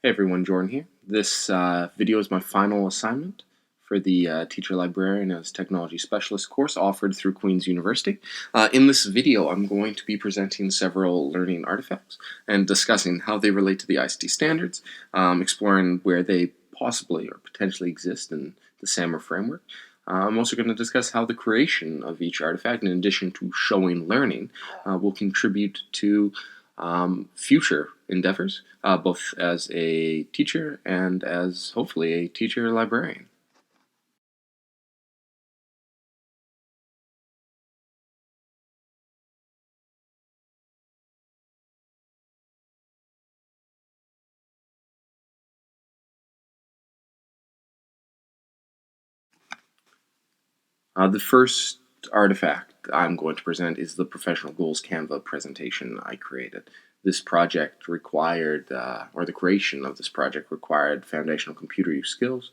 Hey everyone, Jordan here. This video is my final assignment for the Teacher Librarian as Technology Specialist course offered through Queen's University. In this video, I'm going to be presenting several learning artifacts and discussing how they relate to the ICT standards, exploring where they possibly or potentially exist in the SAMR framework. I'm also going to discuss how the creation of each artifact, in addition to showing learning, will contribute to future endeavors, both as a teacher and as hopefully a teacher librarian. The first artifact I'm going to present is the Professional Goals Canva presentation I created. This project required, or the creation of this project required foundational computer use skills,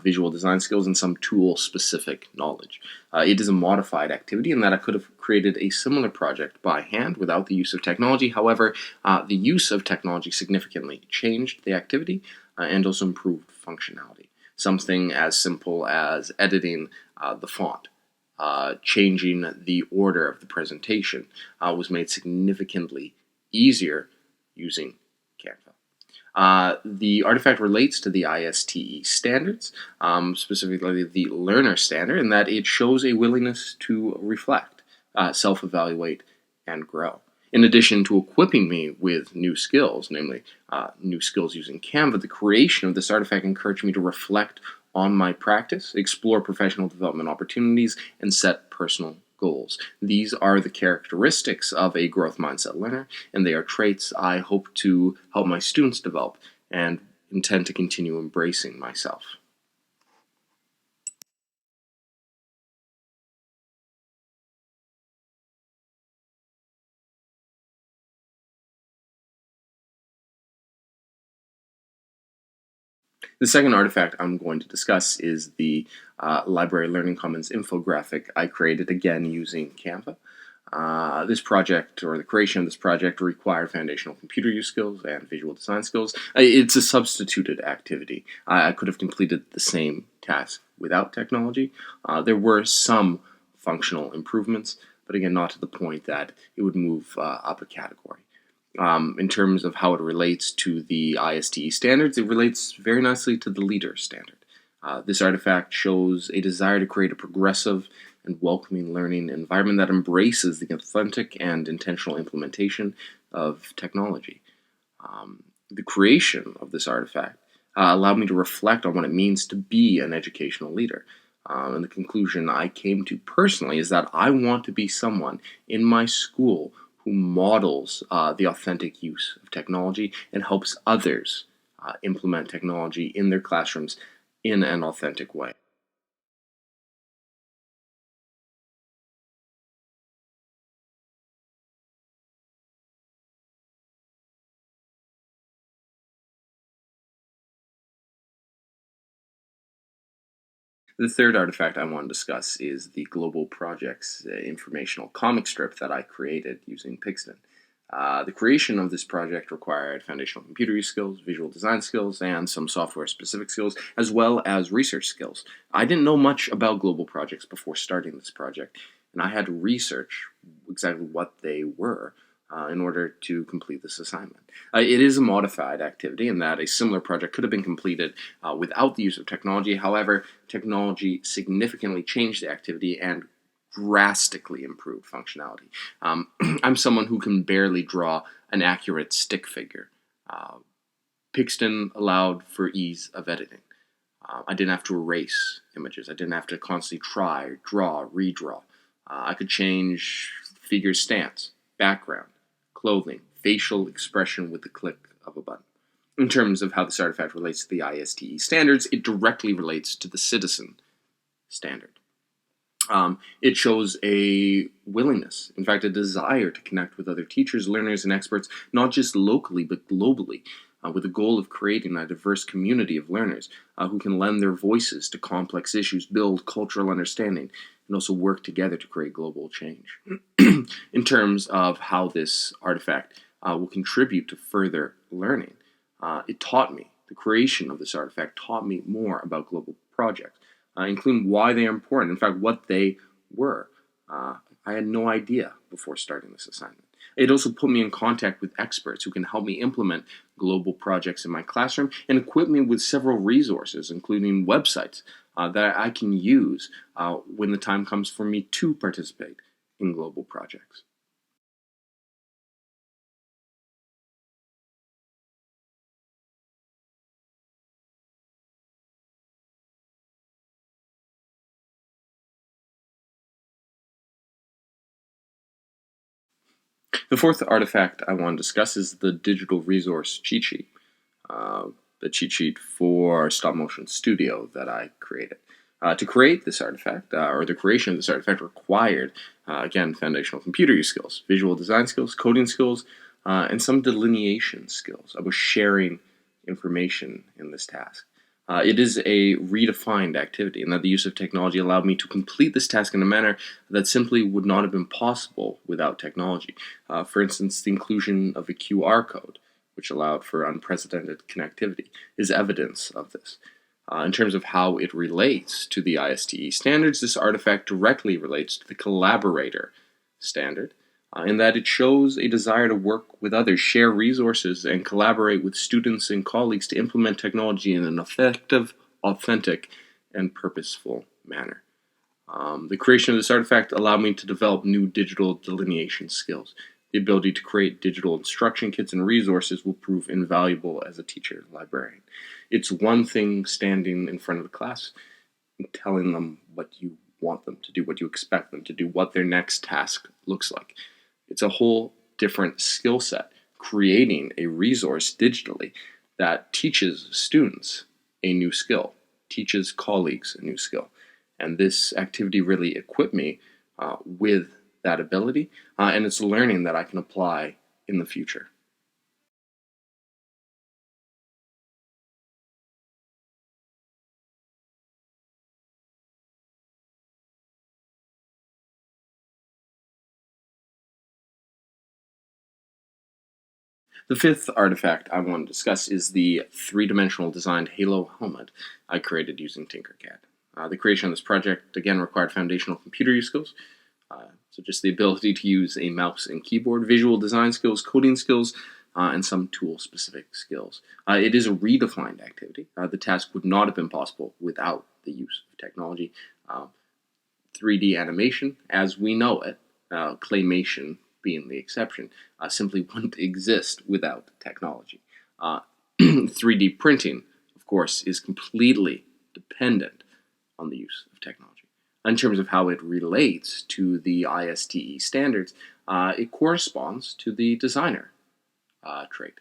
visual design skills, and some tool-specific knowledge. It is a modified activity in that I could have created a similar project by hand without the use of technology. However, the use of technology significantly changed the activity and also improved functionality. Something as simple as editing the font, changing the order of the presentation was made significantly easier using Canva. The artifact relates to the ISTE standards, specifically the learner standard, in that it shows a willingness to reflect, self-evaluate, and grow. In addition to equipping me with new skills, namely new skills using Canva, the creation of this artifact encouraged me to reflect on my practice, explore professional development opportunities, and set personal goals. These are the characteristics of a growth mindset learner, and they are traits I hope to help my students develop and intend to continue embracing myself. The second artifact I'm going to discuss is the Library Learning Commons infographic I created, again using Canva. This project, or the creation of this project, required foundational computer use skills and visual design skills. It's a substituted activity. I could have completed the same task without technology. There were some functional improvements, but again, not to the point that it would move up a category. In terms of how it relates to the ISTE standards, it relates very nicely to the leader standard. This artifact shows a desire to create a progressive and welcoming learning environment that embraces the authentic and intentional implementation of technology. The creation of this artifact allowed me to reflect on what it means to be an educational leader. And the conclusion I came to personally is that I want to be someone in my school who models the authentic use of technology and helps others implement technology in their classrooms in an authentic way. The third artifact I want to discuss is the Global Projects informational comic strip that I created using Pixton. The creation of this project required foundational computer use skills, visual design skills, and some software-specific skills, as well as research skills. I didn't know much about global projects before starting this project, and I had to research exactly what they were in order to complete this assignment. It is a modified activity in that a similar project could have been completed without the use of technology. However, technology significantly changed the activity and drastically improved functionality. I'm someone who can barely draw an accurate stick figure. Pixton allowed for ease of editing. I didn't have to erase images. I didn't have to constantly try, draw, redraw. I could change figure stance, background, clothing, facial expression with the click of a button. In terms of how this artifact relates to the ISTE standards, it directly relates to the citizen standard. It shows a willingness, in fact, a desire to connect with other teachers, learners, and experts, not just locally, but globally, with the goal of creating a diverse community of learners who can lend their voices to complex issues, build cultural understanding, and also work together to create global change. In terms of how this artifact will contribute to further learning, it taught me The creation of this artifact taught me more about global projects, including why they are important, in fact, what they were. Uh, I had no idea before starting this assignment. It also put me in contact with experts who can help me implement global projects in my classroom and equip me with several resources, including websites that I can use when the time comes for me to participate in global projects. The fourth artifact I want to discuss is the digital resource cheat sheet, uh, the cheat sheet for Stop Motion Studio that I created. To create this artifact, or the creation of this artifact, required, again, foundational computer use skills, visual design skills, coding skills, and some delineation skills. I was sharing information in this task. It is a redefined activity, and that the use of technology allowed me to complete this task in a manner that simply would not have been possible without technology. For instance, the inclusion of a QR code, which allowed for unprecedented connectivity, is evidence of this. In terms of how it relates to the ISTE standards, this artifact directly relates to the collaborator standard, in that it shows a desire to work with others, share resources, and collaborate with students and colleagues to implement technology in an effective, authentic, and purposeful manner. The creation of this artifact allowed me to develop new digital delineation skills. The ability to create digital instruction kits and resources will prove invaluable as a teacher librarian. It's one thing standing in front of the class and telling them what you want them to do, what you expect them to do, what their next task looks like. It's a whole different skill set, creating a resource digitally that teaches students a new skill, teaches colleagues a new skill. And this activity really equipped me with that ability, and it's learning that I can apply in the future. The fifth artifact I want to discuss is the three-dimensional designed Halo helmet I created using Tinkercad. The creation of this project again required foundational computer use skills, so just the ability to use a mouse and keyboard, visual design skills, coding skills, and some tool-specific skills. It is a redefined activity. The task would not have been possible without the use of technology. 3D animation, as we know it, claymation being the exception, simply wouldn't exist without technology. 3D printing, of course, is completely dependent on the use of technology. In terms of how it relates to the ISTE standards, it corresponds to the designer trait,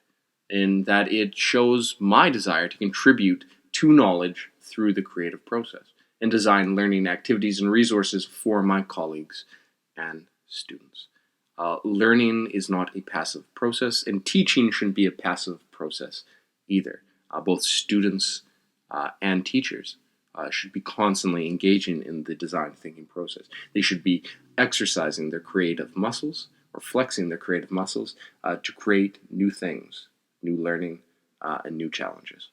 in that it shows my desire to contribute to knowledge through the creative process and design learning activities and resources for my colleagues and students. Learning is not a passive process, and teaching shouldn't be a passive process either. Both students and teachers should be constantly engaging in the design thinking process. They should be exercising their creative muscles or flexing their creative muscles to create new things, new learning, and new challenges.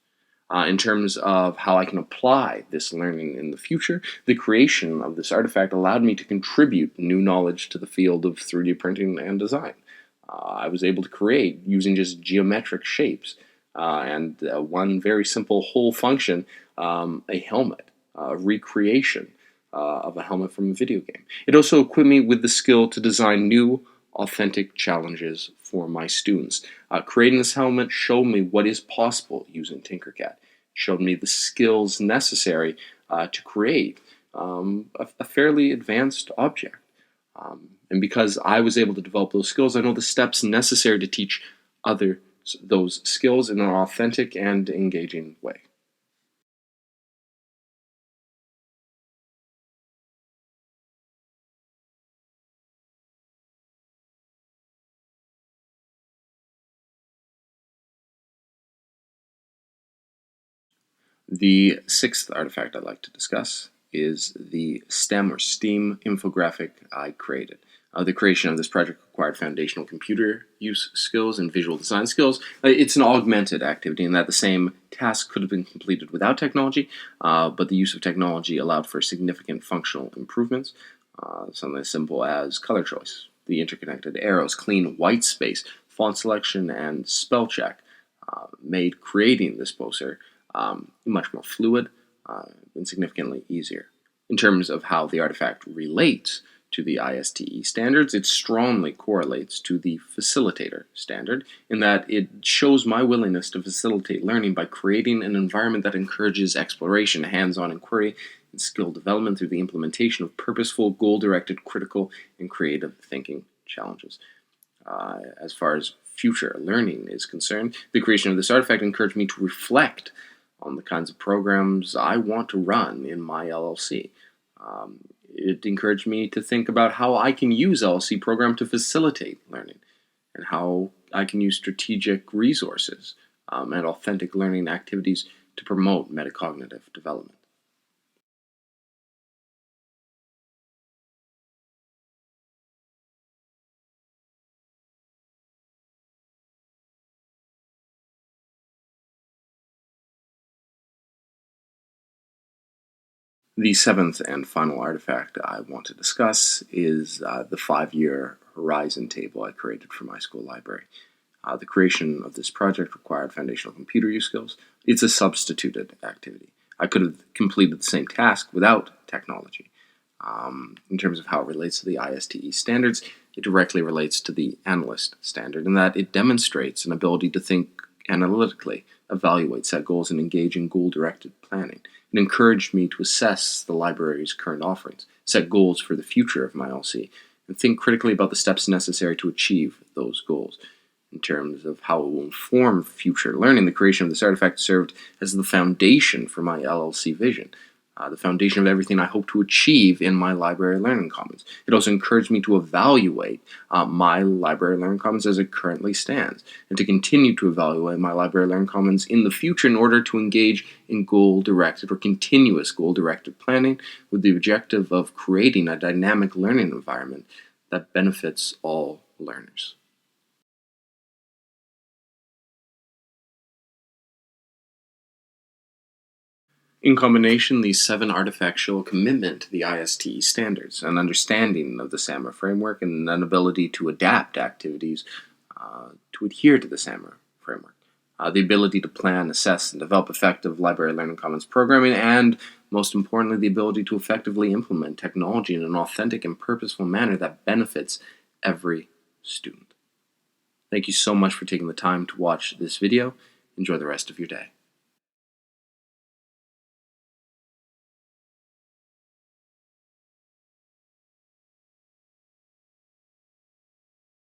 In terms of how I can apply this learning in the future, the creation of this artifact allowed me to contribute new knowledge to the field of 3D printing and design. I was able to create, using just geometric shapes and one very simple whole function, a helmet, a recreation of a helmet from a video game. It also equipped me with the skill to design new, authentic challenges for my students. Creating this helmet showed me what is possible using Tinkercad. It showed me the skills necessary to create a fairly advanced object. And because I was able to develop those skills, I know the steps necessary to teach others those skills in an authentic and engaging way. The sixth artifact I'd like to discuss is the STEM or STEAM infographic I created. The creation of this project required foundational computer use skills and visual design skills. It's an augmented activity in that the same task could have been completed without technology, but the use of technology allowed for significant functional improvements. Something as simple as color choice, the interconnected arrows, clean white space, font selection, and spell check made creating this poster much more fluid and significantly easier. In terms of how the artifact relates to the ISTE standards, it strongly correlates to the facilitator standard in that it shows my willingness to facilitate learning by creating an environment that encourages exploration, hands-on inquiry, and skill development through the implementation of purposeful, goal-directed, critical, and creative thinking challenges. As far as future learning is concerned, the creation of this artifact encouraged me to reflect on the kinds of programs I want to run in my LLC. It encouraged me to think about how I can use LLC program to facilitate learning and how I can use strategic resources and authentic learning activities to promote metacognitive development. The seventh and final artifact I want to discuss is the 5-year horizon table I created for my school library. The creation of this project required foundational computer use skills. It's a substituted activity. I could have completed the same task without technology. In terms of how it relates to the ISTE standards, it directly relates to the analyst standard in that it demonstrates an ability to think analytically, evaluate set goals, and engage in goal-directed planning. It encouraged me to assess the library's current offerings, set goals for the future of my LC, and think critically about the steps necessary to achieve those goals. In terms of how it will inform future learning, the creation of this artifact served as the foundation for my LLC vision, the foundation of everything I hope to achieve in my library learning commons. It also encouraged me to evaluate my library learning commons as it currently stands, and to continue to evaluate my library learning commons in the future in order to engage in goal-directed or continuous goal-directed planning with the objective of creating a dynamic learning environment that benefits all learners. In combination, these 7 artifacts show a commitment to the ISTE standards, an understanding of the SAMR framework, and an ability to adapt activities to adhere to the SAMR framework. The ability to plan, assess, and develop effective library learning commons programming, and most importantly, the ability to effectively implement technology in an authentic and purposeful manner that benefits every student. Thank you so much for taking the time to watch this video. Enjoy the rest of your day.